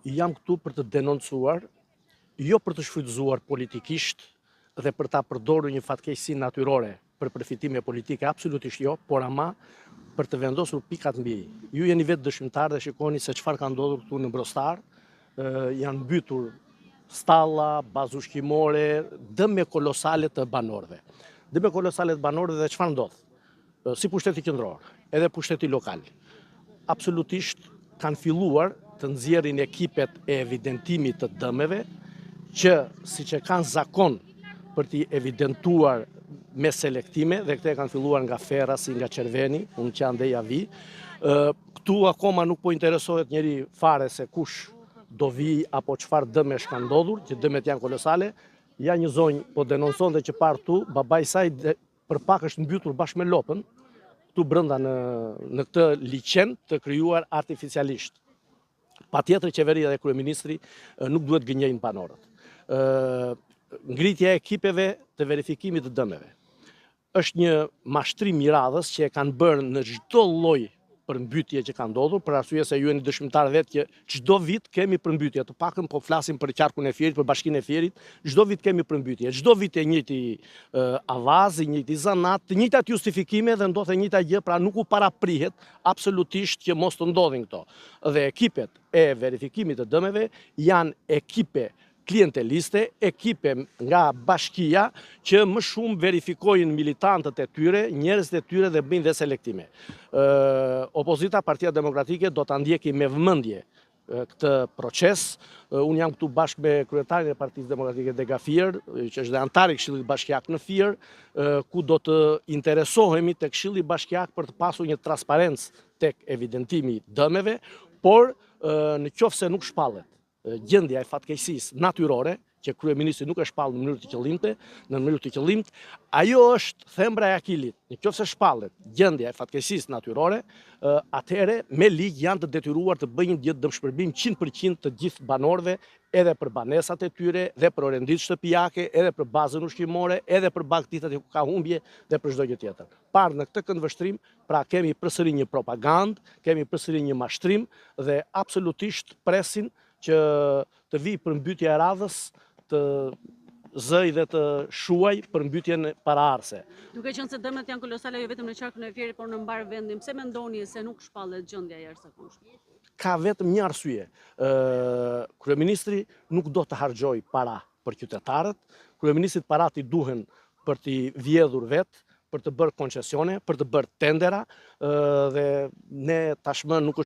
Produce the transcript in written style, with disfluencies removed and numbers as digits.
Jam këtu për të denoncuar, jo për të shfrytëzuar politikisht dhe për ta përdorur një fatkeqësi natyrore për përfitime politike, absolutisht jo, por ama për të vendosur pikat mbi i. Ju jeni vetë dëshmitar dhe shikoni se çfarë ka ndodhur këtu në Brostar. Janë mbytur stalla, bazë ushqimore, dëme kolosale të banorëve. Dëme kolosale të banorëve dhe çfarë ndodh? Si pushteti qendror, edhe pushteti lokal. Absolutisht kanë filluar të nxjerrin ekipet e evidentimit të dëmeve, që siç e kanë zakon për t'i evidentuar me selektime, dhe këte kanë filluar nga Ferrasi, nga Qerveni, unë që ande ja vi. Këtu akoma nuk po interesohet njeri fare se kush do vi apo çfarë dëmesh kanë ndodhur, që dëmet janë kolosale. Ja një zonjë po denonson dhe që parë tu, babai saj për pak është mbytur bashkë me lopën, këtu brenda në këtë liçen të krijuar artificialisht. Patjetër qeveria dhe kryeministri nuk duhet gënjejnë banorët. Ngritja e ekipeve të verifikimit të dëmeve është një mashtrim i radhës që e kanë bërë në çdo lloj përmbytje që ka ndodhur, për arsye se ju jeni dëshmitar vetë që çdo vit kemi përmbytje, të paktën po flasim për qarkun e Fierit, për bashkinë e Fierit, çdo vit kemi përmbytje, çdo vit e njëjti avaz, i njëjti zanat, të njëjtat justifikime dhe ndodh e njëjta gjë, pra nuk u paraprihet absolutisht që mos të ndodhin këto. Dhe ekipet e verifikimit të dëmeve janë ekipe klienteliste, ekipe nga bashkia që më shumë verifikojnë militantët e tyre, njerëzit e tyre dhe bëjnë dhe selektime. Opozita, Partia Demokratike do ta ndjeki me vëmendje këtë proces. Unë jam këtu bashkë me kryetarin e Partisë Demokratike Dega Fier, që është dhe antar i Këshillit Bashkiak në Fier, ku do të interesohemi tek Këshilli Bashkiak për të pasur një transparencë tek evidentimi i dëmeve, por në qoftë se nuk shpallet gjendja e fatkeqësisë natyrore, që kryeministri nuk e shpall në mënyrë të qëllimt, ajo është thembra e akilit. Në qoftë se shpallet gjendja e fatkeqësisë natyrore, atëherë me ligj janë të detyruar të bëjnë një dëmshpërblim 100% të gjithë banorëve, edhe për banesat e tyre, dhe për orendit shtëpiake, edhe për bazën ushqimore, edhe për bagtitat ku ka humbje dhe për çdo gjë tjetër. Parë në këtë këndvështrim, pra kemi përsëri një propagandë, kemi përsëri një mashtrim dhe absolutisht presin që të vi përmbytja e radhës, të zëj dhe të shuaj përmbytjen paraardhëse. Duke qenë se dëmet janë kolosale jo vetëm në qarkun e Fierit, por në mbar vendin, pse mendoni se nuk shpallet gjendja e jashtëzakonshme? Ka vetëm një arsye. Kryeministri nuk do të harxojë para për qytetarët, kryeministrit parat i duhen për t'i vjedhur vetë, për të bërë koncesione, për të bërë tendera, dhe ne tashmë nuk